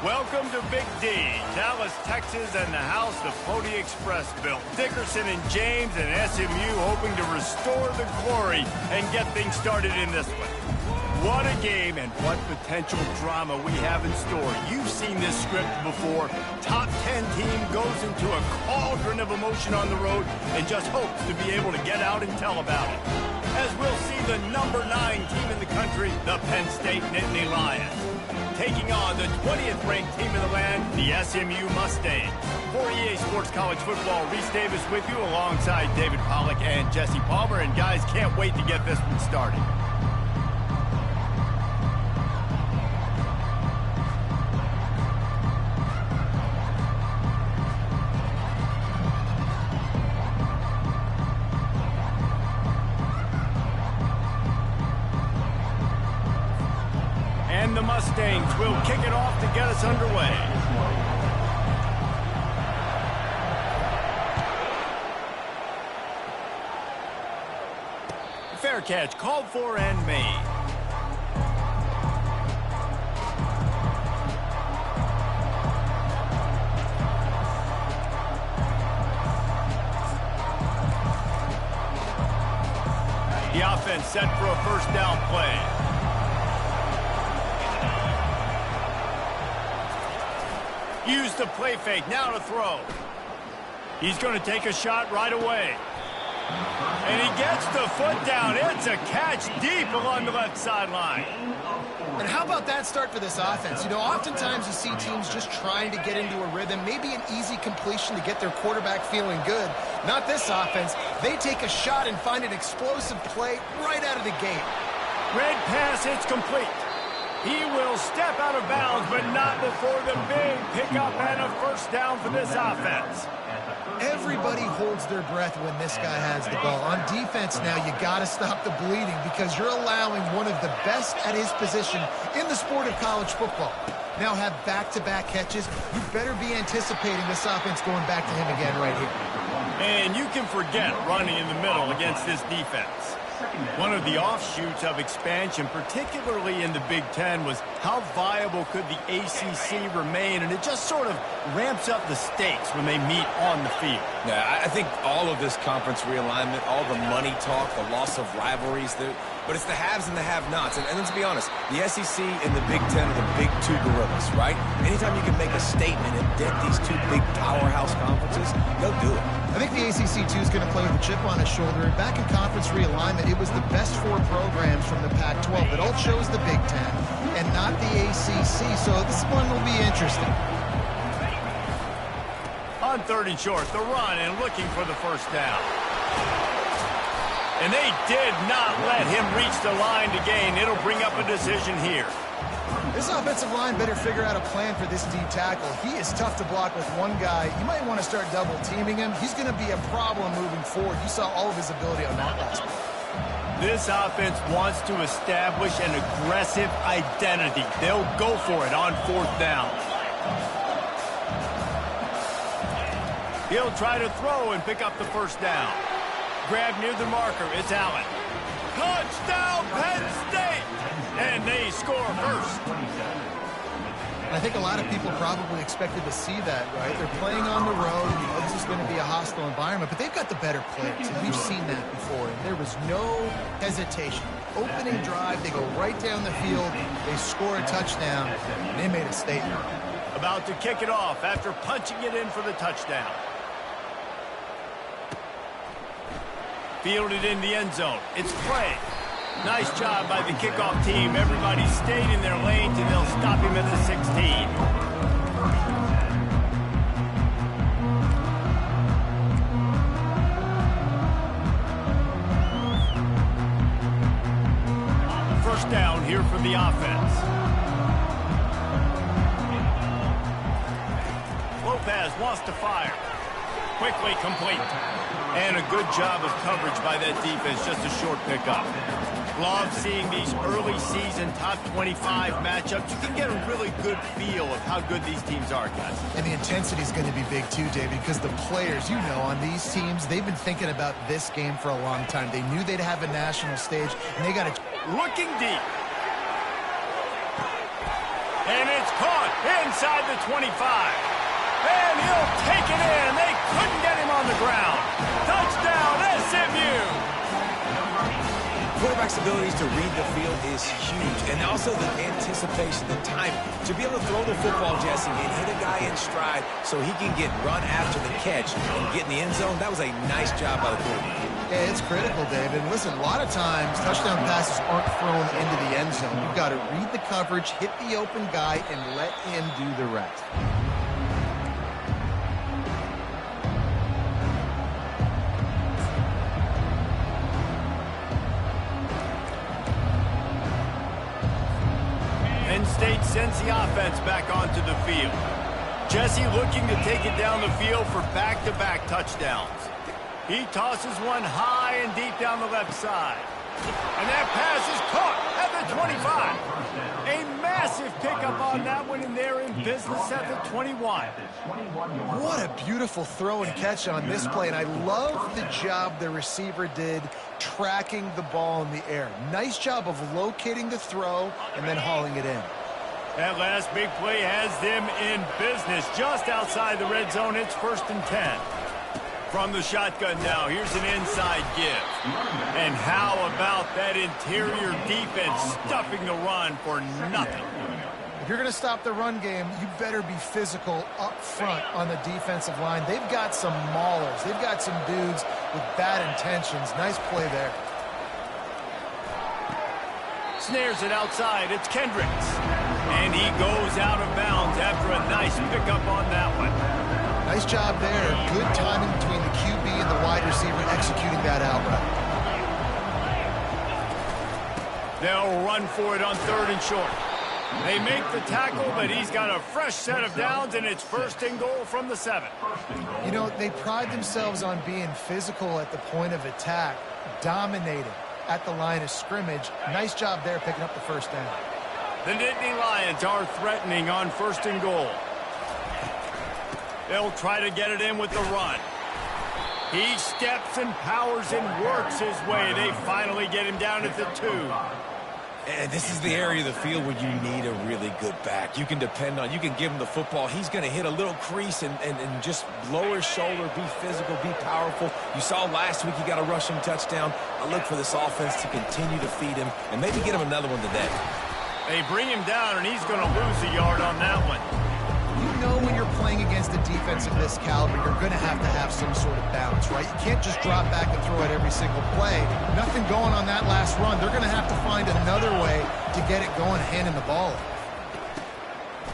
Welcome to Big D, Dallas, Texas, and the house the Pony Express built. Dickerson and James and SMU hoping to restore the glory and get things started in this one. What a game and what potential drama we have in store. You've seen this script before. Top 10 team goes into a cauldron of emotion on the road and just hopes to be able to get out and tell about it. As we'll see the number 9 team in the country, the Penn State Nittany Lions, taking on the 20th ranked team in the land, the SMU Mustangs. For EA Sports College Football, Reese Davis with you alongside David Pollack and Jesse Palmer. And guys, can't wait to get this one started. And the Mustangs will kick it off to get us underway. Fair catch called for and made. The offense set for a first down play. Use the play fake, now to throw. He's going to take a shot right away. And he gets the foot down. It's a catch deep along the left sideline. And how about that start for this offense? You know, oftentimes you see teams just trying to get into a rhythm, maybe an easy completion to get their quarterback feeling good. Not this offense. They take a shot and find an explosive play right out of the gate. Red pass, it's complete. He will step out of bounds, but not before the big pickup and a first down for this offense. Everybody holds their breath when this guy has the ball. On defense now, you got to stop the bleeding because you're allowing one of the best at his position in the sport of college football. Now have back-to-back catches. You better be anticipating this offense going back to him again right here. And you can forget running in the middle against this defense. One of the offshoots of expansion, particularly in the Big Ten, was how viable could the ACC remain, and it just sort of ramps up the stakes when they meet on the field. Yeah, I think all of this conference realignment, all the money talk, the loss of rivalries, but it's the haves and the have-nots. And let's be honest, the SEC and the Big Ten are the big two gorillas, right? Anytime you can make a statement and dent these two big powerhouse conferences, they'll do it. I think the ACC, too, is going to play with a chip on his shoulder. And back in conference realignment, it was the best 4 programs from the Pac-12 that all chose the Big Ten and not the ACC. So this one will be interesting. On 3rd and short, the run and looking for the first down. And they did not let him reach the line to gain. It'll bring up a decision here. This offensive line better figure out a plan for this D tackle. He is tough to block with one guy. You might want to start double-teaming him. He's going to be a problem moving forward. You saw all of his ability on that last one. This offense wants to establish an aggressive identity. They'll go for it on 4th down. He'll try to throw and pick up the first down. Grab near the marker. It's Allen. Touchdown, Penn State! And they score first. I think a lot of people probably expected to see that, right? They're playing on the road. You know, this is going to be a hostile environment, but they've got the better players, and we've seen that before. And there was no hesitation. Opening drive, they go right down the field. They score a touchdown, and they made a statement. About to kick it off after punching it in for the touchdown. Fielded in the end zone. It's play. Nice job by the kickoff team. Everybody stayed in their lanes, and they'll stop him at the 16. First down here for the offense. Lopez wants to fire. Quickly complete. And a good job of coverage by that defense, just a short pickup. Love seeing these early season top 25 matchups. You can get a really good feel of how good these teams are, guys. And the intensity is going to be big too, David, because the players, you know, on these teams, they've been thinking about this game for a long time. They knew they'd have a national stage, and they got to... Looking deep. And it's caught inside the 25. And he'll take it in. They couldn't get him on the ground. Touchdown, SMU. Quarterback's abilities to read the field is huge, and also the anticipation, the timing. To be able to throw the football, Jesse, and hit a guy in stride so he can get run after the catch and get in the end zone, that was a nice job by the quarterback. Yeah, it's critical, David. Listen, a lot of times touchdown passes aren't thrown into the end zone. You've got to read the coverage, hit the open guy, and let him do the rest. Penn State sends the offense back onto the field. Jesse looking to take it down the field for back-to-back touchdowns. He tosses one high and deep down the left side. And that pass is caught at the 25. A massive pickup on that one, and they're in business at the 21. What a beautiful throw and catch on this play, and I love the job the receiver did tracking the ball in the air. Nice job of locating the throw and then hauling it in. That last big play has them in business just outside the red zone. It's 1st and 10. From the shotgun now, here's an inside give. And how about that interior defense stuffing the run for nothing? If you're going to stop the run game, you better be physical up front on the defensive line. They've got some maulers. They've got some dudes with bad intentions. Nice play there. Snares it outside. It's Kendricks. And he goes out of bounds after a nice pickup on that one. Nice job there. Good timing between the QB and the wide receiver executing that out route. They'll run for it on 3rd and short. They make the tackle, but he's got a fresh set of downs, and it's 1st and goal from the 7. You know, they pride themselves on being physical at the point of attack, dominating at the line of scrimmage. Nice job there picking up the 1st down. The Nittany Lions are threatening on 1st and goal. They'll try to get it in with the run. He steps and powers and works his way. They finally get him down at the 2. And this is the area of the field where you need a really good back. You can depend on, you can give him the football. He's going to hit a little crease and just lower his shoulder, be physical, be powerful. You saw last week he got a rushing touchdown. I look for this offense to continue to feed him and maybe get him another one today. They bring him down, and he's going to lose a yard on that one. You know when you're playing against a defense of this caliber, you're going to have some sort of balance, right? You can't just drop back and throw it every single play. Nothing going on that last run. They're going to have to find another way to get it going, handing the ball.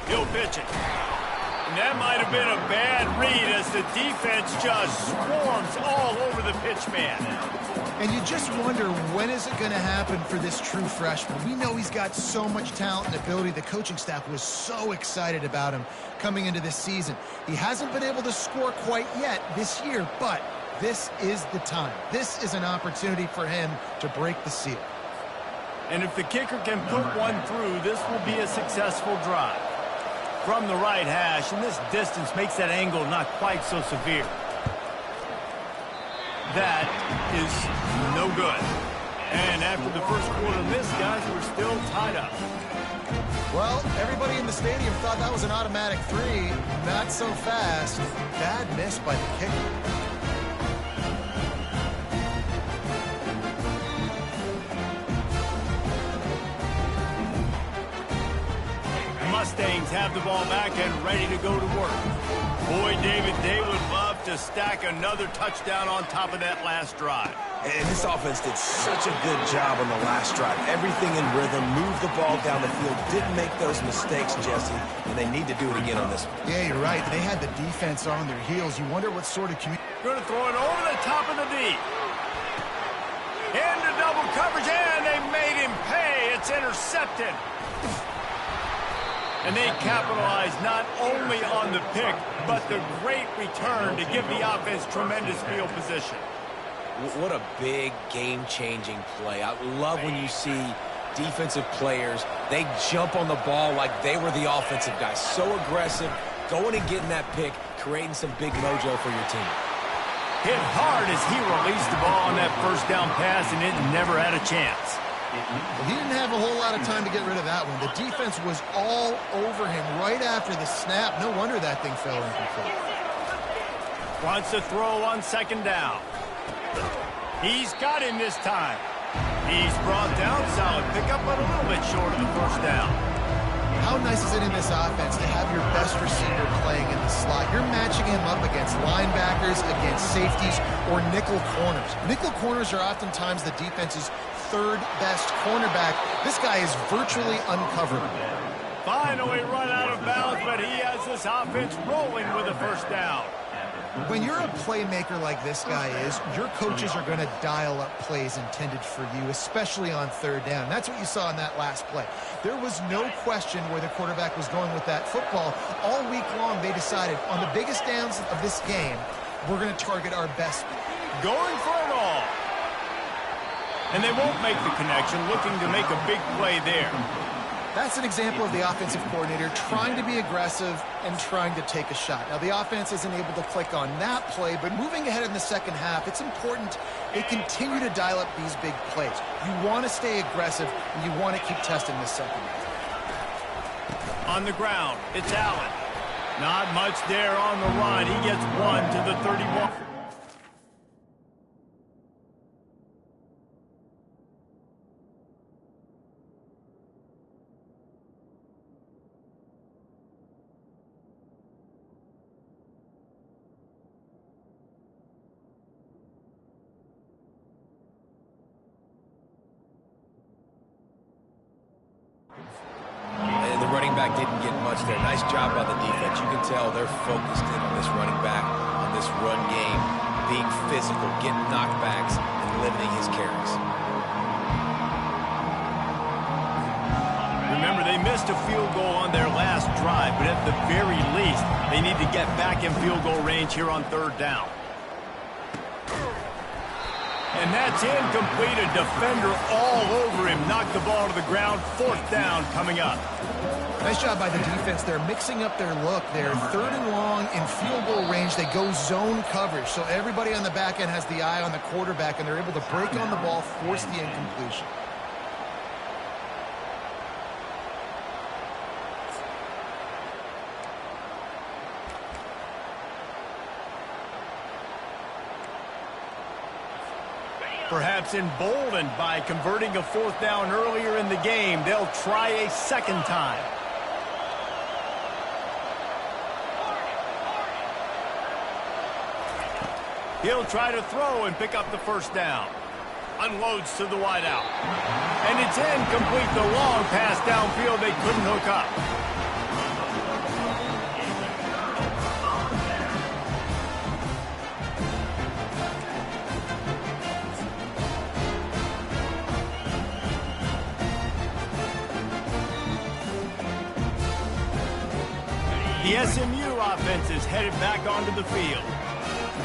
He'll pitch it. And that might have been a bad read as the defense just swarms all over the pitch man. And you just wonder, when is it going to happen for this true freshman? We know he's got so much talent and ability. The coaching staff was so excited about him coming into this season. He hasn't been able to score quite yet this year, but this is the time. This is an opportunity for him to break the seal. And if the kicker can put one through, this will be a successful drive. From the right hash, and this distance makes that angle not quite so severe. That is no good. And after the first quarter miss, guys, we're still tied up. Well, everybody in the stadium thought that was an automatic 3. Not so fast. Bad miss by the kicker. Mustangs have the ball back and ready to go to work. Boy, David, they would love to stack another touchdown on top of that last drive. And this offense did such a good job on the last drive. Everything in rhythm, moved the ball down the field, didn't make those mistakes, Jesse, and they need to do it again on this one. Yeah, you're right. They had the defense on their heels. You wonder what sort of Going to throw it over the top of the D. Into double coverage, and they made him pay. It's intercepted. And they capitalized not only on the pick, but the great return to give the offense tremendous field position. What a big game-changing play. I love when you see defensive players, they jump on the ball like they were the offensive guys. So aggressive, going and getting that pick, creating some big mojo for your team. Hit hard as he released the ball on that first down pass, and it never had a chance. Well, he didn't have a whole lot of time to get rid of that one. The defense was all over him right after the snap. No wonder that thing fell incomplete. Wants to throw on second down. He's got him this time. He's brought down. Solid pickup, but a little bit short of the first down. How nice is it in this offense to have your best receiver playing in the slot? You're matching him up against linebackers, against safeties, or nickel corners. Nickel corners are oftentimes the defense's third best cornerback. This guy is virtually uncoverable. Finally run out of bounds, but he has this offense rolling with a first down. When you're a playmaker like this guy is, your coaches are going to dial up plays intended for you, especially on third down. That's what you saw in that last play. There was no question where the quarterback was going with that football. All week long, they decided on the biggest downs of this game, we're going to target our best. Going for it all. And they won't make the connection, looking to make a big play there. That's an example of the offensive coordinator trying to be aggressive and trying to take a shot. Now, the offense isn't able to click on that play, but moving ahead in the second half, it's important they continue to dial up these big plays. You want to stay aggressive, and you want to keep testing this second half. On the ground, it's Allen. Not much there on the run. He gets one to the 31. The running back didn't get much there. Nice job by the defense. You can tell they're focused in on this running back, on this run game, being physical, getting knockbacks, and limiting his carries. Remember, they missed a field goal on their last drive, but at the very least, they need to get back in field goal range here on third down. And that's incomplete. A defender all over him. Knocked the ball to the ground. Fourth down coming up. Nice job by the defense. They're mixing up their look. They're third and long in field goal range. They go zone coverage. So everybody on the back end has the eye on the quarterback, and they're able to break on the ball, force the incompletion. Perhaps emboldened by converting a fourth down earlier in the game, they'll try a second time. He'll try to throw and pick up the first down. Unloads to the wideout. And it's incomplete. The long pass downfield they couldn't hook up. The SMU offense is headed back onto the field.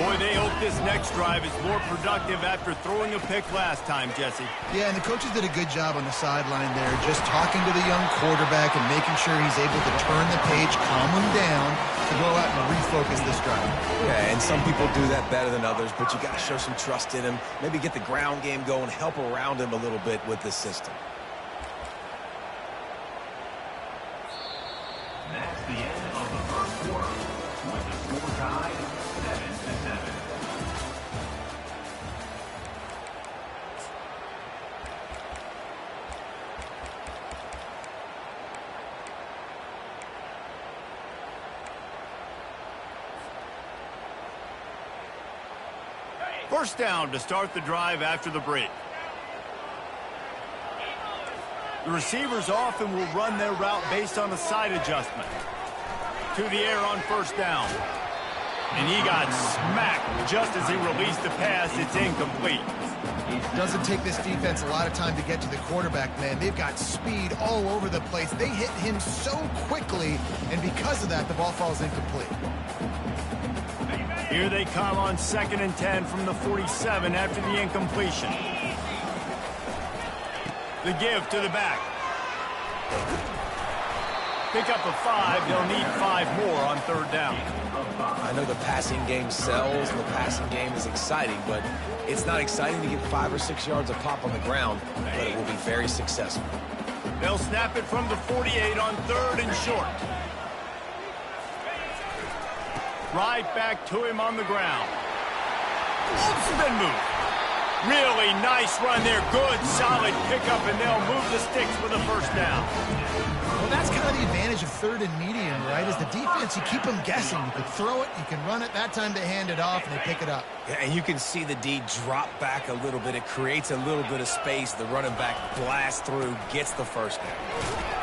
Boy, they hope this next drive is more productive after throwing a pick last time, Jesse. Yeah, and the coaches did a good job on the sideline there, just talking to the young quarterback and making sure he's able to turn the page, calm him down, to go out and refocus this drive. Yeah, and some people do that better than others, but you got to show some trust in him, maybe get the ground game going, help around him a little bit with this system. That's the end of the first quarter, with the score tied 7-7. First down to start the drive after the break. The receivers often will run their route based on a side adjustment. To the air on first down. And he got smacked just as he released the pass. It's incomplete. Doesn't take this defense a lot of time to get to the quarterback, man. They've got speed all over the place. They hit him so quickly, and because of that, the ball falls incomplete. Here they come on 2nd and 10 from the 47 after the incompletion. The give to the back. Pick up a 5. They'll need 5 more on 3rd down. I know the passing game sells, and the passing game is exciting, but it's not exciting to get 5 or 6 yards a pop on the ground, but it will be very successful. They'll snap it from the 48 on 3rd and short. Right back to him on the ground. Spin move. Really nice run there. Good, solid pickup, and they'll move the sticks with a 1st down. Well, that's kind of the advantage of 3rd and medium, right? Is the defense, you keep them guessing. You can throw it, you can run it. That time they hand it off, and they pick it up. Yeah, and you can see the D drop back a little bit. It creates a little bit of space. The running back blasts through, gets the 1st down.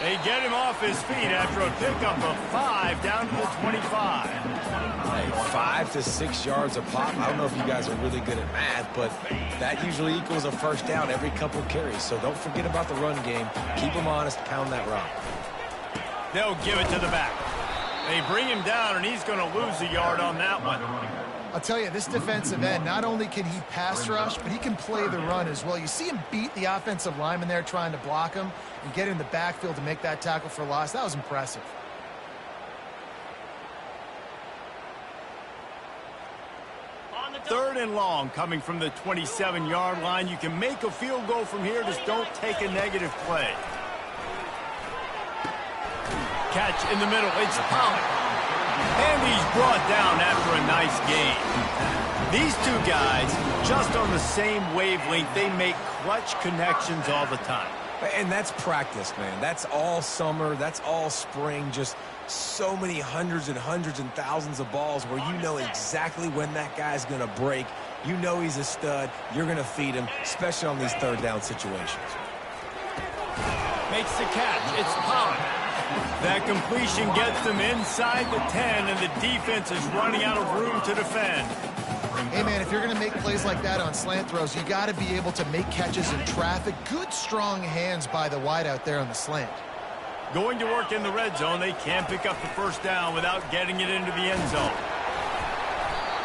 They get him off his feet after a pickup of 5 down to the 25. Hey, 5 to 6 yards a pop. I don't know if you guys are really good at math, but that usually equals a 1st down every couple carries. So don't forget about the run game. Keep them honest, pound that rock. They'll give it to the back. They bring him down, and he's going to lose a yard on that one. I'll tell you, this defensive end, not only can he pass rush, but he can play the run as well. You see him beat the offensive lineman there trying to block him and get in the backfield to make that tackle for loss. That was impressive. Third and long coming from the 27-yard line. You can make a field goal from here. Just don't take a negative play. Catch in the middle. It's Pollard. And he's brought down after a nice gain. These two guys, just on the same wavelength, they make clutch connections all the time. And that's practice, man. That's all summer. That's all spring. Just so many hundreds and hundreds and thousands of balls where you know exactly when that guy's going to break. You know he's a stud. You're going to feed him, especially on these 3rd down situations. Makes the catch. It's Pollard. That completion gets them inside the 10, and the defense is running out of room to defend. Hey, man, if you're going to make plays like that on slant throws, you got to be able to make catches in traffic. Good, strong hands by the wide out there on the slant. Going to work in the red zone, they can't pick up the 1st down without getting it into the end zone.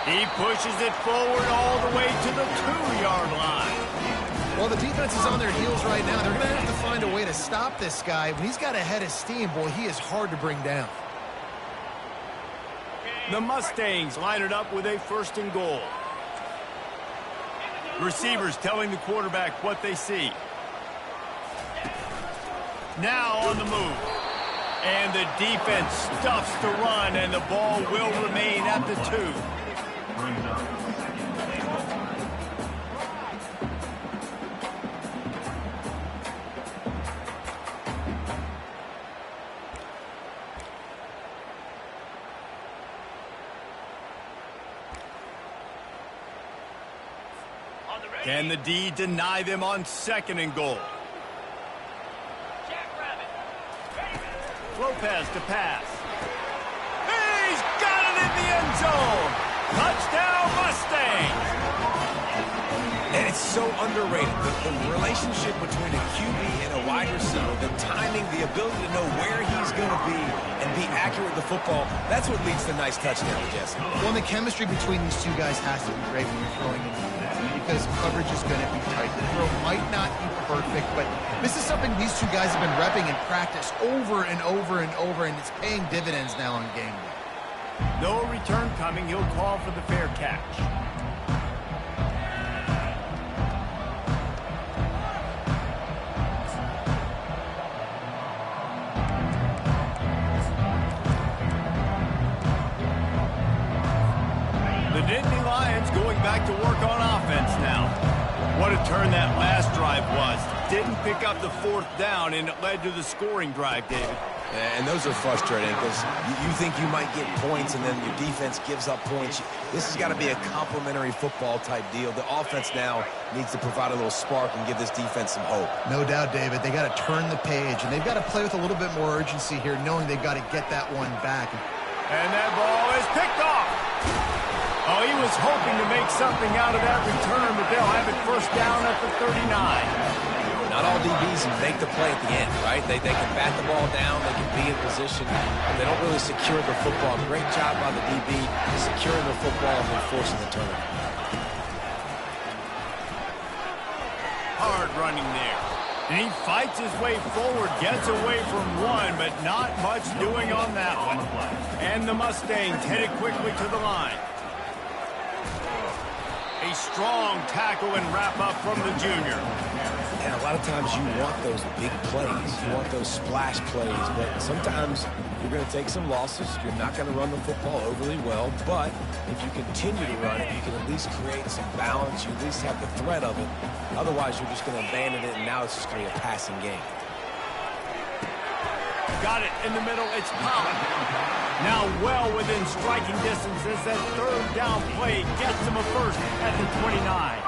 He pushes it forward all the way to the 2-yard line. Well, the defense is on their heels right now. They're going to have to find a way to stop this guy. When he's got a head of steam, boy, he is hard to bring down. The Mustangs line it up with a 1st and goal. Receivers telling the quarterback what they see. Now on the move. And the defense stuffs the run, and the ball will remain at the 2. Can the D deny them on 2nd and goal? Lopez to pass. He's got it in the end zone. Touchdown, Mustangs. And it's so underrated. The relationship between a QB and a wide receiver, the timing, the ability to know where he's going to be and be accurate with the football, that's what leads to nice touchdowns, Jesse. Well, the chemistry between these two guys has to be great when you're throwing in because coverage is going to be tight. The throw might not be perfect, but this is something these two guys have been repping in practice over and over and over, and it's paying dividends now on game day. No return coming. He'll call for the fair catch. The Nittany Lions going back to work on offense now. What a turn that last drive was. Didn't pick up the 4th down, and it led to the scoring drive, David. And those are frustrating because you think you might get points and then your defense gives up points. This has got to be a complementary football type deal. The offense now needs to provide a little spark and give this defense some hope. No doubt, David. They got to turn the page, and they've got to play with a little bit more urgency here, knowing they've got to get that one back. And that ball is picked off. Oh, he was hoping to make something out of that return, but they'll have it 1st down at the 39. Not all DBs make the play at the end, right? They can bat the ball down, they can be in position, but they don't really secure the football. Great job by the DB securing the football and then forcing the turnover. Hard running there. And he fights his way forward, gets away from one, but not much doing on that one. And the Mustangs headed quickly to the line. A strong tackle and wrap-up from the junior. And a lot of times you want those big plays. You want those splash plays. But sometimes you're going to take some losses. You're not going to run the football overly well. But if you continue to run it, you can at least create some balance. You at least have the threat of it. Otherwise, you're just going to abandon it, and now it's just going to be a passing game. Got it in the middle. It's Pollard. Now well within striking distance as that third down play gets him a first at the 29.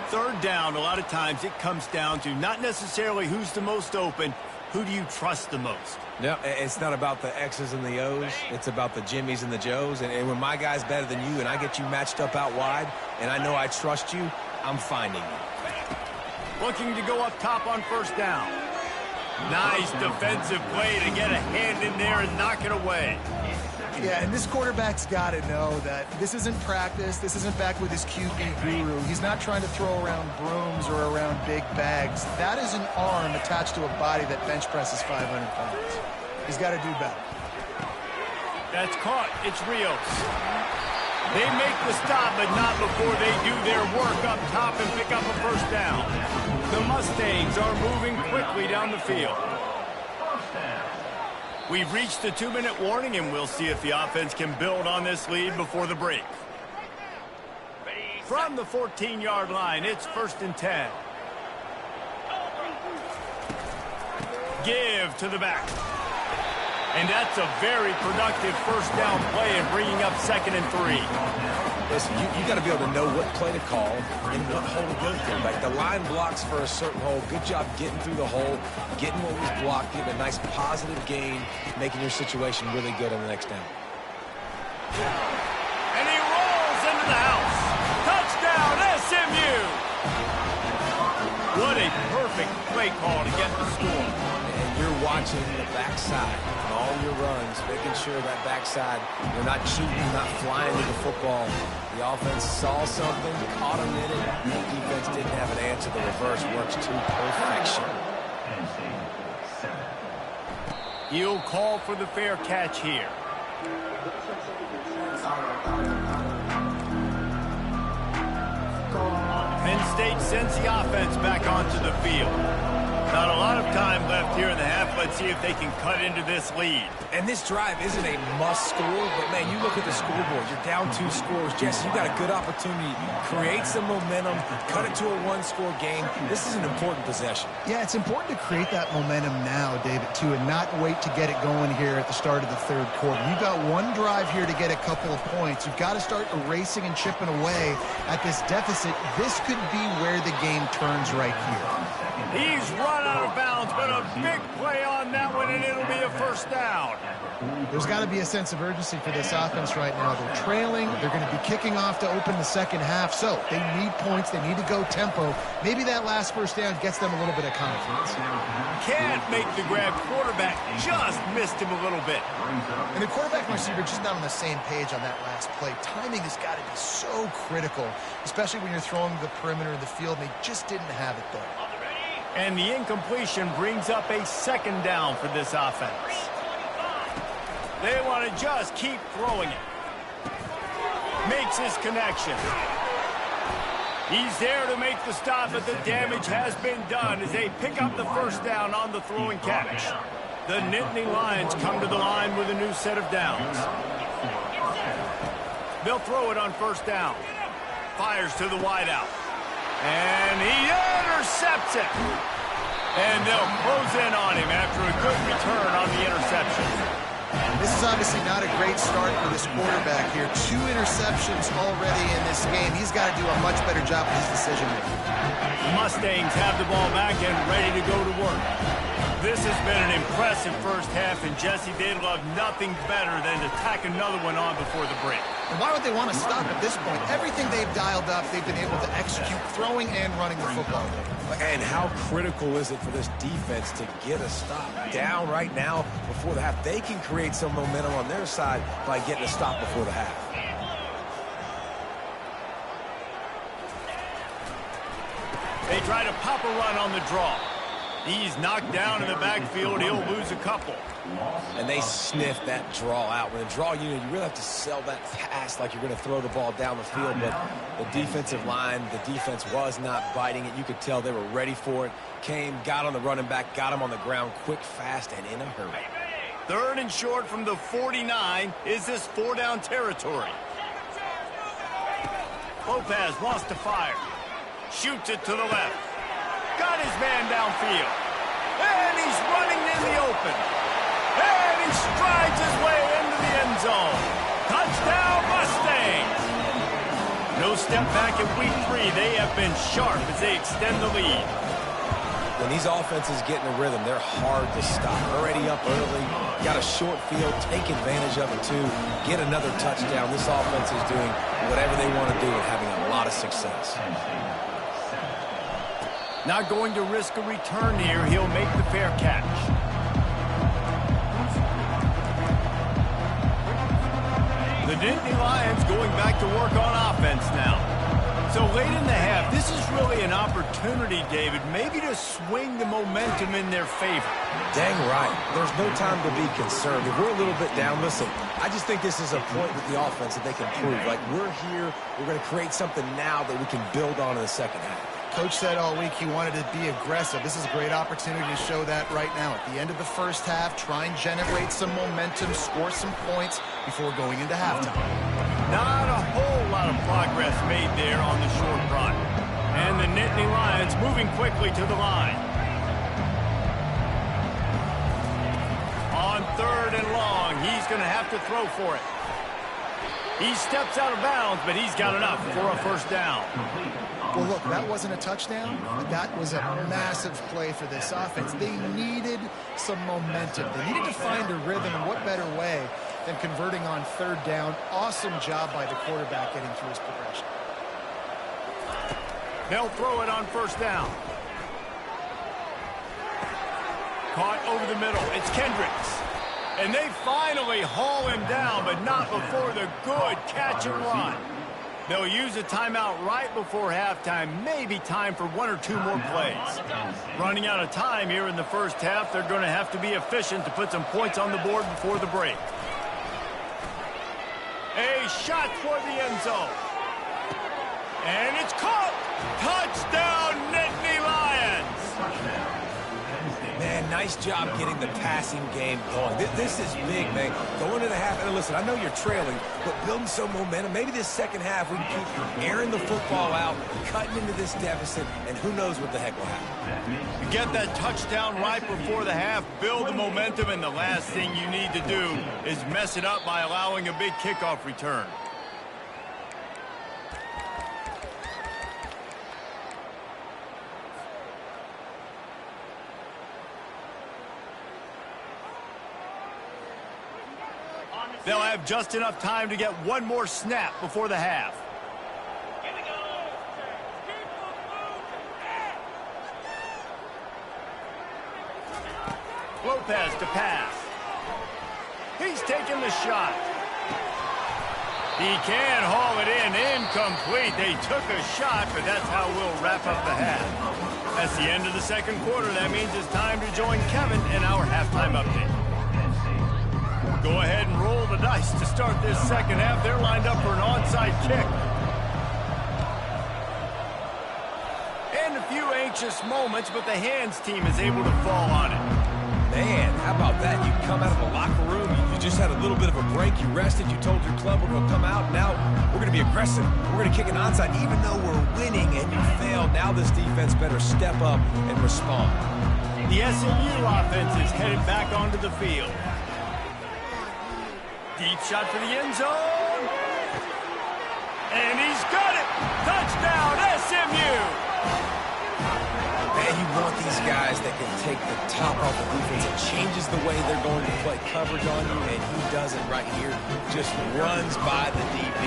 Third down, a lot of times it comes down to not necessarily who's the most open, who do you trust the most? No, it's not about the X's and the O's. It's about the Jimmys and the Joes. And when my guy's better than you and I get you matched up out wide and I know I trust you, I'm finding you. Looking to go up top on first down. Nice defensive play to get a hand in there and knock it away. Yeah, and this quarterback's got to know that this isn't practice. This isn't back with his QB guru. He's not trying to throw around brooms or around big bags. That is an arm attached to a body that bench presses 500 pounds. He's got to do better. That's caught. It's Rios. They make the stop, but not before they do their work up top and pick up a first down. The Mustangs are moving quickly down the field. We've reached the 2-minute warning, and we'll see if the offense can build on this lead before the break. From the 14-yard line, it's 1st and 10. Give to the back. And that's a very productive first down play and bringing up 2nd and 3. Listen, you got to be able to know what play to call and what hole to go through. Like the line blocks for a certain hole. Good job getting through the hole, getting what was blocked, getting a nice positive gain, making your situation really good on the next down. And he rolls into the house. Touchdown, SMU! What a perfect play call to get the score. And you're watching the backside on all your runs, making sure that backside, you're not cheating, not flying to the football. The offense saw something, caught them in it. The defense didn't have an answer. The reverse works to perfection. He'll call for the fair catch here. Penn State sends the offense back onto the field. Not a lot of time left here in the half. Let's see if they can cut into this lead. And this drive isn't a must score, but, man, you look at the scoreboard. You're down 2 scores. Jesse, you got a good opportunity. Create some momentum. Cut it to a 1-score game. This is an important possession. Yeah, it's important to create that momentum now, David, too, and not wait to get it going here at the start of the third quarter. You've got one drive here to get a couple of points. You've got to start erasing and chipping away at this deficit. This could be where the game turns right here. He's run out of bounds, but a big play on that one, and it'll be a first down. There's got to be a sense of urgency for this offense right now. They're trailing. They're going to be kicking off to open the second half, so they need points. They need to go tempo. Maybe that last first down gets them a little bit of confidence. Can't make the grab. Quarterback just missed him a little bit. And the quarterback and receiver just not on the same page on that last play. Timing has got to be so critical, especially when you're throwing the perimeter of the field, and they just didn't have it there. And the incompletion brings up a 2nd down for this offense. They want to just keep throwing it. Makes his connection. He's there to make the stop, but the damage has been done as they pick up the first down on the throw and catch. The Nittany Lions come to the line with a new set of downs. They'll throw it on first down. Fires to the wideout. And he intercepts it. And they'll close in on him after a good return on the interception. This is obviously not a great start for this quarterback here. 2 interceptions already in this game. He's got to do a much better job with his decision-making. The Mustangs have the ball back and ready to go to work. This has been an impressive first half, and Jesse, they'd love nothing better than to tack another one on before the break. And why would they want to stop at this point? Everything they've dialed up, they've been able to execute throwing and running the football. And how critical is it for this defense to get a stop down right now before the half? They can create some momentum on their side by getting a stop before the half. They try to pop a run on the draw. He's knocked down in the backfield. He'll lose a couple. And they sniff that draw out. When a draw unit, you really have to sell that pass like you're going to throw the ball down the field. But the defensive line, the defense was not biting it. You could tell they were ready for it. Came, got on the running back, got him on the ground quick, fast, and in a hurry. 3rd and short from the 49. Is this 4-down territory? Lopez wants to fire. Shoots it to the left. Got his man downfield. And he's running in the open. And he strides his way into the end zone. Touchdown, Mustangs! No step back in week 3. They have been sharp as they extend the lead. When these offenses get in a rhythm, they're hard to stop. Already up early, got a short field, take advantage of it too, get another touchdown. This offense is doing whatever they want to do and having a lot of success. Not going to risk a return here. He'll make the fair catch. The Nittany Lions going back to work on offense now. So late in the half, this is really an opportunity, David, maybe to swing the momentum in their favor. Dang right. There's no time to be concerned. If we're a little bit down, listen, I just think this is a point with the offense that they can prove. Like, we're here, we're going to create something now that we can build on in the second half. Coach said all week he wanted to be aggressive. This is a great opportunity to show that right now. At the end of the first half, try and generate some momentum, score some points before going into halftime. Not a whole lot of progress made there on the short run. And the Nittany Lions moving quickly to the line. On 3rd and long, he's going to have to throw for it. He steps out of bounds, but he's got enough for a first down. Well, look, that wasn't a touchdown, but that was a massive play for this offense. They needed some momentum. They needed to find a rhythm, and what better way than converting on 3rd down. Awesome job by the quarterback getting through his progression. They'll throw it on 1st down. Caught over the middle. It's Kendricks. And they finally haul him down, but not before the good catch and run. They'll use a timeout right before halftime. Maybe time for 1 or 2 more plays. Running out of time here in the first half. They're going to have to be efficient to put some points on the board before the break. A shot for the end zone. And it's caught. Touchdown, Nittany Lions. Man, nice job getting the passing game going. This is big, man. Going into the half, and listen, I know you're trailing, but building some momentum. Maybe this second half we can keep airing the football out, cutting into this deficit, and who knows what the heck will happen. You get that touchdown right before the half, build the momentum, and the last thing you need to do is mess it up by allowing a big kickoff return. They'll have just enough time to get 1 more snap before the half. Lopez to pass. He's taking the shot. He can haul it in. Incomplete. They took a shot, but that's how we'll wrap up the half. That's the end of the second quarter. That means it's time to join Kevin in our halftime update. Go ahead and roll the dice to start this second half. They're lined up for an onside kick. And a few anxious moments, but the hands team is able to fall on it. Man, how about that? You come out of the locker room, you just had a little bit of a break, you rested, you told your club we're going to come out, now we're going to be aggressive. We're going to kick an onside, even though we're winning and you failed. Now this defense better step up and respond. The SMU offense is headed back onto the field. Deep shot for the end zone. And he's got it. Touchdown, SMU. Man, you want these guys that can take the top off the defense. It changes the way they're going to play coverage on you, and he does it right here. Just runs by the DB.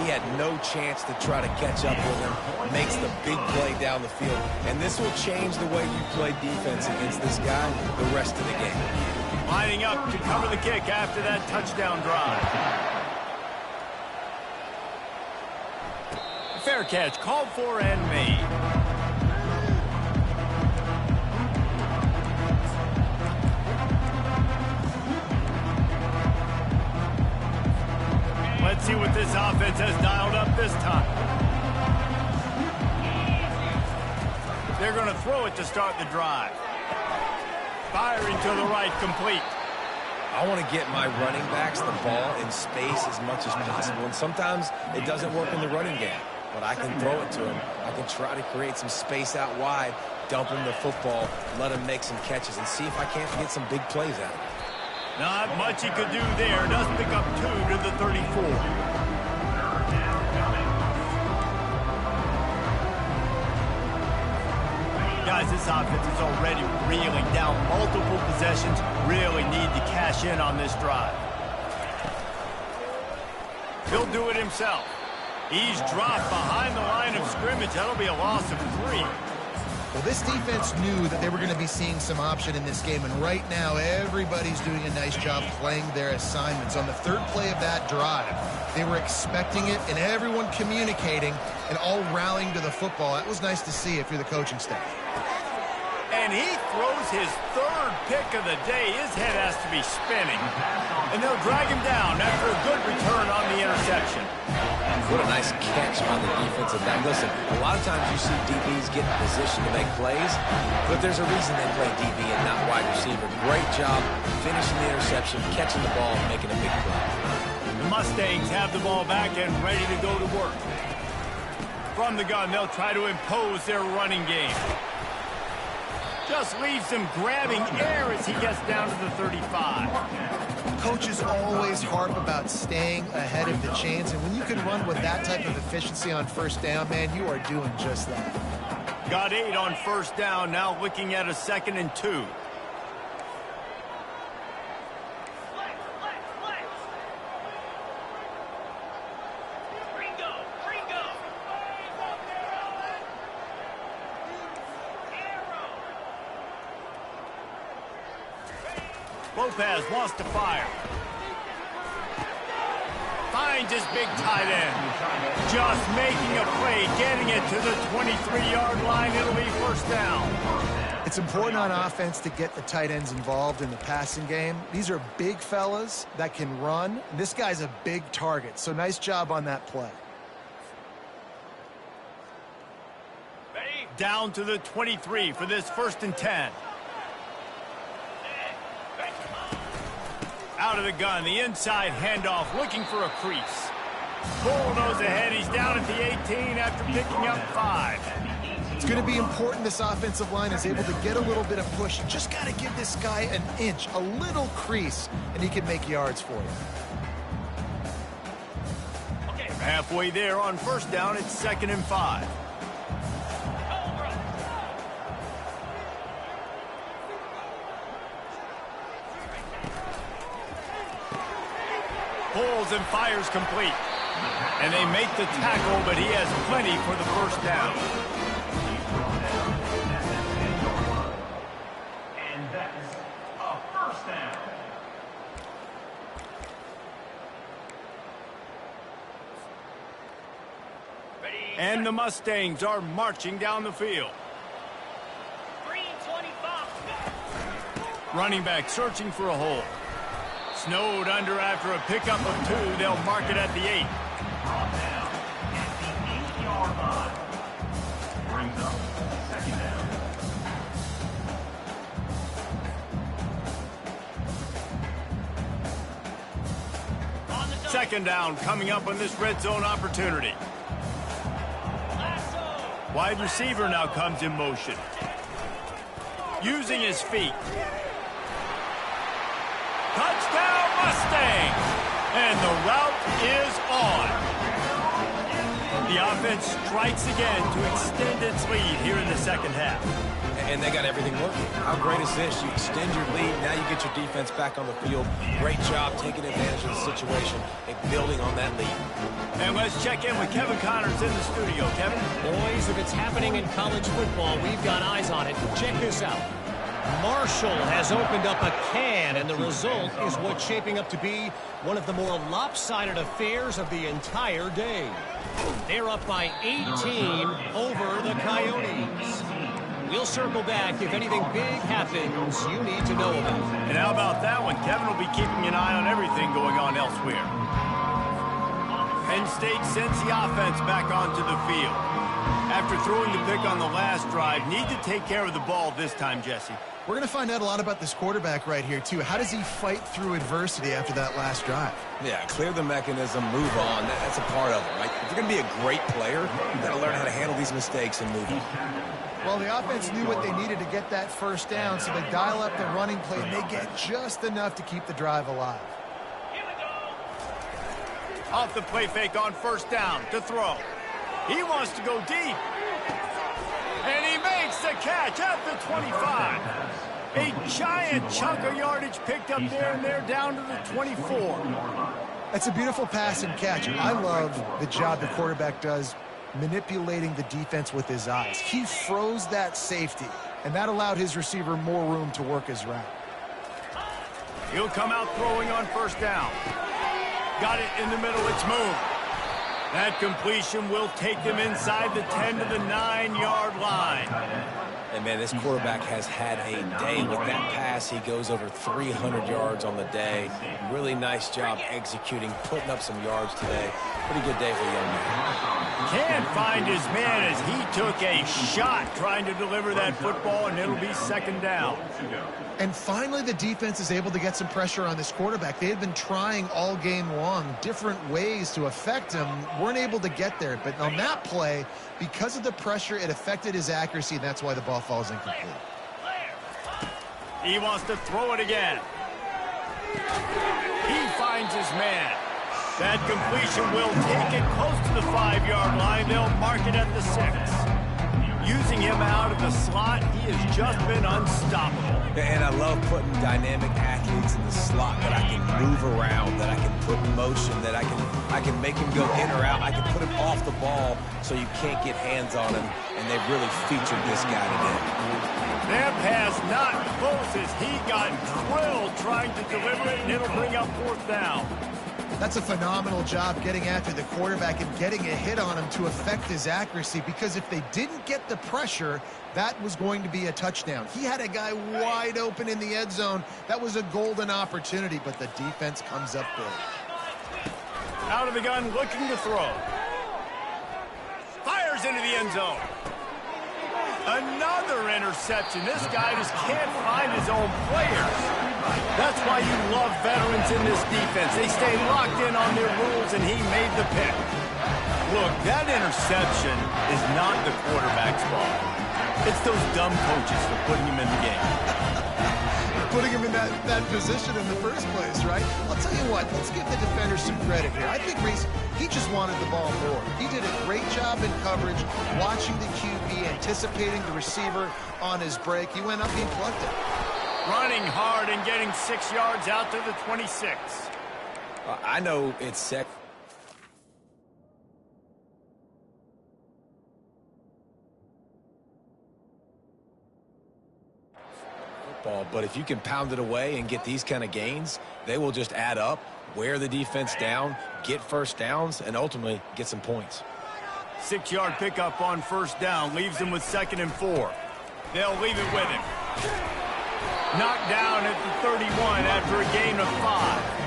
He had no chance to try to catch up with him. Makes the big play down the field. And this will change the way you play defense against this guy the rest of the game. Lining up to cover the kick after that touchdown drive. Fair catch called for and made. this offense has dialed up this time. They're going to throw it to start the drive. Firing to the right, complete. I want to get my running backs the ball in space as much as possible, and sometimes it doesn't work in the running game, but I can throw it to them. I can try to create some space out wide, dump them the football, let them make some catches, and see if I can't get some big plays out of it. Not much he could do there. Does pick up 2 to the 34. Guys, this offense is already reeling down multiple possessions. Really need to cash in on this drive. He'll do it himself. He's dropped behind the line of scrimmage. That'll be a loss of 3. Well, this defense knew that they were going to be seeing some option in this game, and right now everybody's doing a nice job playing their assignments. On the third play of that drive, they were expecting it, and everyone communicating and all rallying to the football. That was nice to see if you're the coaching staff. And he throws his 3rd pick of the day. His head has to be spinning. And they'll drag him down after a good return on the interception. What a nice catch on the defensive back. Listen, a lot of times you see DBs get in position to make plays, but there's a reason they play DB and not wide receiver. Great job finishing the interception, catching the ball, and making a big play. The Mustangs have the ball back and ready to go to work. From the gun, they'll try to impose their running game. Just leaves him grabbing air as he gets down to the 35. Coaches always harp about staying ahead of the chains, and when you can run with that type of efficiency on first down, man, you are doing just that. Got 8 on first down, now looking at a 2nd and 2. Lopez wants to fire. Finds his big tight end. Just making a play, getting it to the 23-yard line. It'll be first down. It's important on offense to get the tight ends involved in the passing game. These are big fellas that can run. This guy's a big target, so nice job on that play. Down to the 23 for this 1st and 10. Out of the gun, the inside handoff, looking for a crease. Bull nose ahead, he's down at the 18 after picking up 5. It's going to be important this offensive line is able to get a little bit of push. You just got to give this guy an inch, a little crease, and he can make yards for you. Halfway there on first down, it's 2nd and 5. Pulls and fires complete. And they make the tackle, but he has plenty for the first down. And that's a first down. And the Mustangs are marching down the field. Running back searching for a hole. Snowed under after a pickup of 2. They'll mark it at the 8. Brought down at the 8-yard line. Brings up 2nd down. Second down coming up on this red zone opportunity. Wide receiver now comes in motion. Using his feet. Touchdown Mustangs! And the route is on. The offense strikes again to extend its lead here in the 2nd half. And they got everything working. How great is this? You extend your lead, now you get your defense back on the field. Great job taking advantage of the situation and building on that lead. And let's check in with Kevin Connors in the studio. Kevin? Boys, if it's happening in college football, we've got eyes on it. Check this out. Marshall has opened up a can, and the result is what's shaping up to be one of the more lopsided affairs of the entire day. They're up by 18 over the Coyotes. We'll circle back if anything big happens you need to know about. And how about that one? Kevin will be keeping an eye on everything going on elsewhere. Penn State sends the offense back onto the field. After throwing the pick on the last drive, need to take care of the ball this time, Jesse. We're going to find out a lot about this quarterback right here, too. How does he fight through adversity after that last drive? Yeah, clear the mechanism, move on. That's a part of it, right? If you're going to be a great player, you've got to learn how to handle these mistakes and move on. Well, the offense knew what they needed to get that first down, so they dial up the running play, and they get just enough to keep the drive alive. Off the play fake on first down to throw. He wants to go deep. And he makes the catch at the 25. A giant chunk of yardage picked up there, and they're down to the 24. That's a beautiful pass and catch. I love the job the quarterback does manipulating the defense with his eyes. He froze that safety, and that allowed his receiver more room to work his route. He'll come out throwing on first down. Got it in the middle. It's moved. That completion will take them inside the 10 to the 9-yard line. And, man, this quarterback has had a day with that pass. He goes over 300 yards on the day. Really nice job executing, putting up some yards today. Pretty good day for the young man. Can't find his man as he took a shot trying to deliver that football, and it'll be second down. And finally, the defense is able to get some pressure on this quarterback. They had been trying all game long different ways to affect him. Weren't able to get there. But on that play, because of the pressure, it affected his accuracy, and that's why the ball falls incomplete. He wants to throw it again. He finds his man. That completion will take it close to the 5-yard line. They'll mark it at the 6. Using him out of the slot, he has just been unstoppable. And I love putting dynamic athletes in the slot that I can move around, that I can put in motion, that I can make him go in or out. I can put him off the ball so you can't get hands on him, and they've really featured this guy today. That pass not close as he got drilled trying to deliver it, and it'll bring up fourth down. That's a phenomenal job getting after the quarterback and getting a hit on him to affect his accuracy, because if they didn't get the pressure, that was going to be a touchdown. He had a guy wide open in the end zone. That was a golden opportunity, but the defense comes up big. Out of the gun, looking to throw. Fires into the end zone. Another interception. This guy just can't find his own players. That's why you love veterans in this defense. They stay locked in on their rules, and he made the pick. Look, that interception is not the quarterback's fault. It's those dumb coaches for putting him in the game. Putting him in that position in the first place, right? I'll tell you what, let's give the defender some credit here. I think Reese, he just wanted the ball more. He did a great job in coverage, watching the QB, anticipating the receiver on his break. He went up and plugged it. Running hard and getting 6 yards out to the 26. I know it's set. But if you can pound it away and get these kind of gains, they will just add up, wear the defense down, get first downs, and ultimately get some points. 6-yard pickup on first down leaves them with 2nd and 4. They'll leave it with him. Knocked down at the 31 after a gain of 5.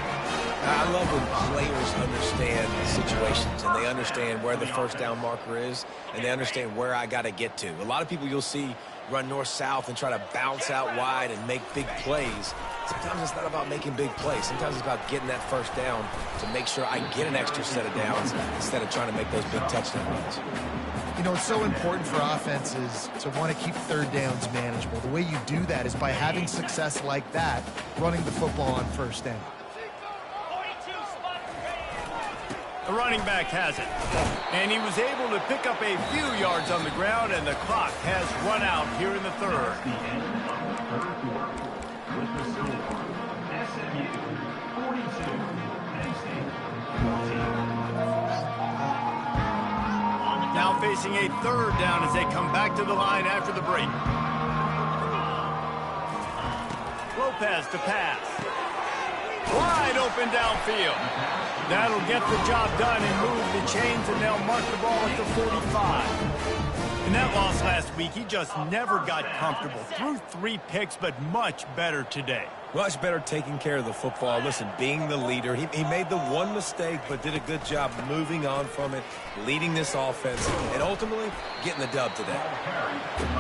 I love when players understand the situations and they understand where the first down marker is and they understand where I got to get to. A lot of people you'll see run north-south and try to bounce out wide and make big plays. Sometimes it's not about making big plays. Sometimes it's about getting that first down to make sure I get an extra set of downs instead of trying to make those big touchdown runs. You know, it's so important for offenses to want to keep third downs manageable. The way you do that is by having success like that, running the football on first down. The running back has it. And he was able to pick up a few yards on the ground, and the clock has run out here in the third. SMU 42, Penn State 14. Now facing a third down as they come back to the line after the break. Lopez to pass. Wide open downfield. That'll get the job done and move the chains, and they'll mark the ball at the 45. In that loss last week, he just never got comfortable. Threw 3 picks, but much better today. Much better taking care of the football. Listen, being the leader, he made the one mistake, but did a good job moving on from it, leading this offense, and ultimately getting the dub today.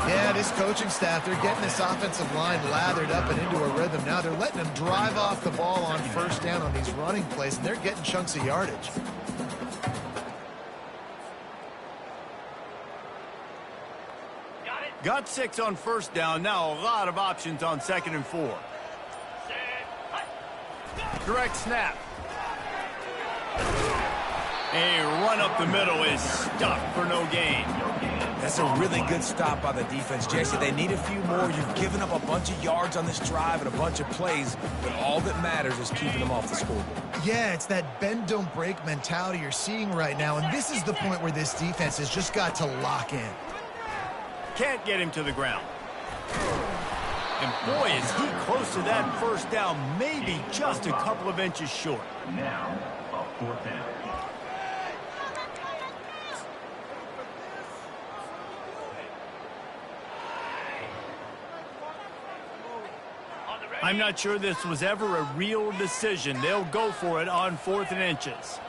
Yeah, this coaching staff, they're getting this offensive line lathered up and into a rhythm now. They're letting them drive off the ball on first down on these running plays, and they're getting chunks of yardage. Got 6 on first down. Now a lot of options on 2nd and 4. Direct snap. A run up the middle is stuck for no gain. That's a really good stop by the defense, Jesse. They need a few more. You've given up a bunch of yards on this drive and a bunch of plays, but all that matters is keeping them off the scoreboard. Yeah, it's that bend, don't break mentality you're seeing right now, and this is the point where this defense has just got to lock in. Can't get him to the ground. And boy, is he close to that first down, maybe just a couple of inches short. Now, a 4th down. I'm not sure this was ever a real decision. They'll go for it on 4th and inches.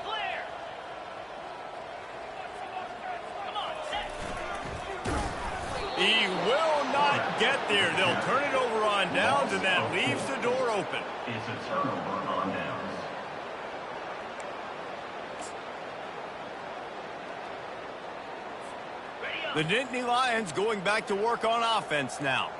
He will not get there. They'll turn it over on downs, and that leaves the door open. It's a turnover on downs. The Nittany Lions going back to work on offense now.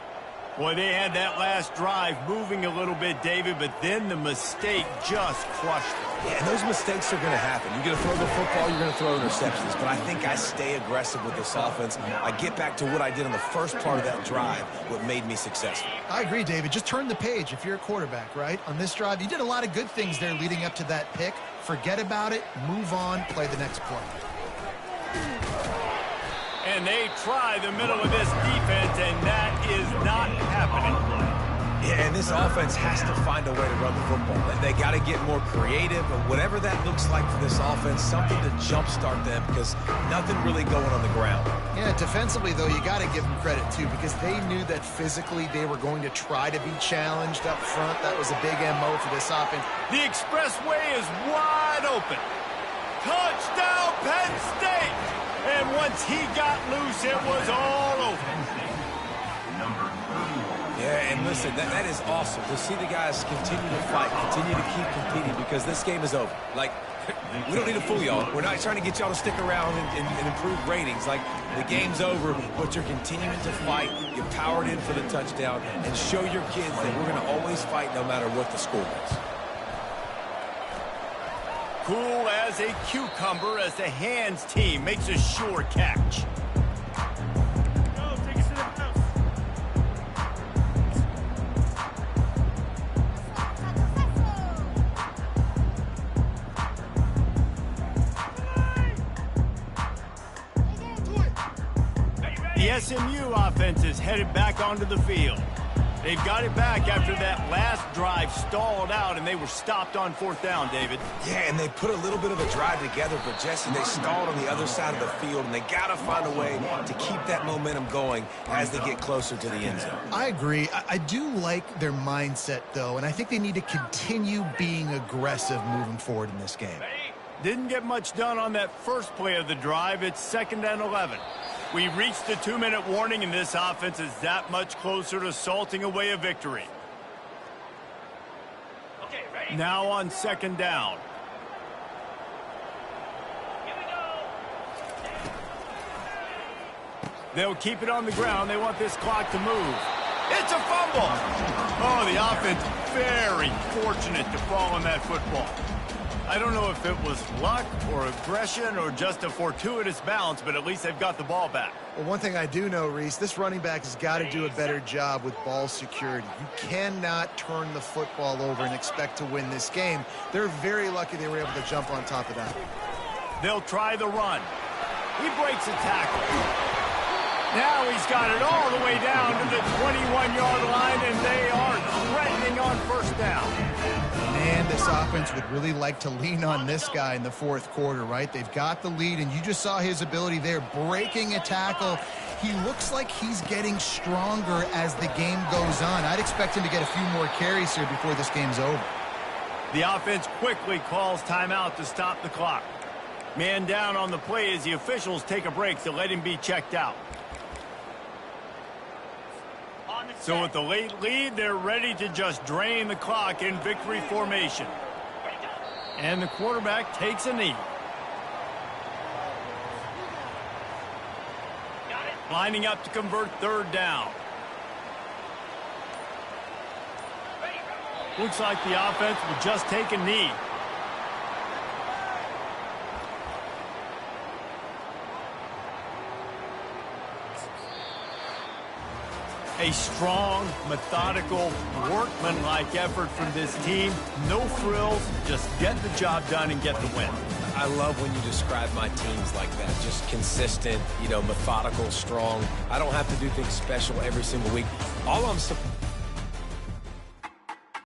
Boy, they had that last drive moving a little bit, David, but then the mistake just crushed them. Yeah, and those mistakes are going to happen. You're going to throw the football, you're going to throw interceptions. But I think I stay aggressive with this offense. I get back to what I did on the first part of that drive, what made me successful. I agree, David. Just turn the page if you're a quarterback, right? On this drive, you did a lot of good things there leading up to that pick. Forget about it, move on, play the next play. And they try the middle of this defense, and that is not happening. Yeah, and this offense has to find a way to run the football. They got to get more creative, and whatever that looks like for this offense, something to jumpstart them because nothing really going on the ground. Yeah, defensively, though, you got to give them credit, too, because they knew that physically they were going to try to be challenged up front. That was a big MO for this offense. The expressway is wide open. Touchdown, Penn State! And once he got loose, it was all over. Number 31. Yeah, and listen, that is awesome to see the guys continue to fight, continue to keep competing because this game is over. Like, we don't need to fool y'all. We're not trying to get y'all to stick around and improve ratings. Like, the game's over, but you're continuing to fight. You powered in for the touchdown and show your kids that we're going to always fight no matter what the score is. Cool as a cucumber as the hands team makes a sure catch. The SMU offense is headed back onto the field. They've got it back after that last drive stalled out, and they were stopped on 4th down, David. Yeah, and they put a little bit of a drive together, but, Jesse, they stalled on the other side of the field, and they got to find a way to keep that momentum going as they get closer to the end zone. I agree. I do like their mindset, though, and I think they need to continue being aggressive moving forward in this game. Didn't get much done on that first play of the drive. It's 2nd and 11. We reached the 2-minute warning, and this offense is that much closer to salting away a victory. Okay, ready? Now on 2nd down. Here we go. They'll keep it on the ground. They want this clock to move. It's a fumble. Oh, the offense very fortunate to fall on that football. I don't know if it was luck or aggression or just a fortuitous bounce, but at least they've got the ball back. Well, one thing I do know, Reese, this running back has got to do a better job with ball security. You cannot turn the football over and expect to win this game. They're very lucky they were able to jump on top of that. They'll try the run. He breaks a tackle. Now he's got it all the way down to the 21-yard line, and they are threatening on 1st down. Man, this offense would really like to lean on this guy in the 4th quarter, right? They've got the lead, and you just saw his ability there, breaking a tackle he looks like he's getting stronger as the game goes on. I'd expect him to get a few more carries here before this game's over. The offense quickly calls timeout to stop the clock. Man down on the play as the officials take a break to let him be checked out. So with the late lead, they're ready to just drain the clock in victory formation. And the quarterback takes a knee. Lining up to convert third down. Looks like the offense will just take a knee. A strong, methodical, workmanlike effort from this team. No frills, just get the job done and get the win. I love when you describe my teams like that. Just consistent, methodical, strong. I don't have to do things special every single week. All I'm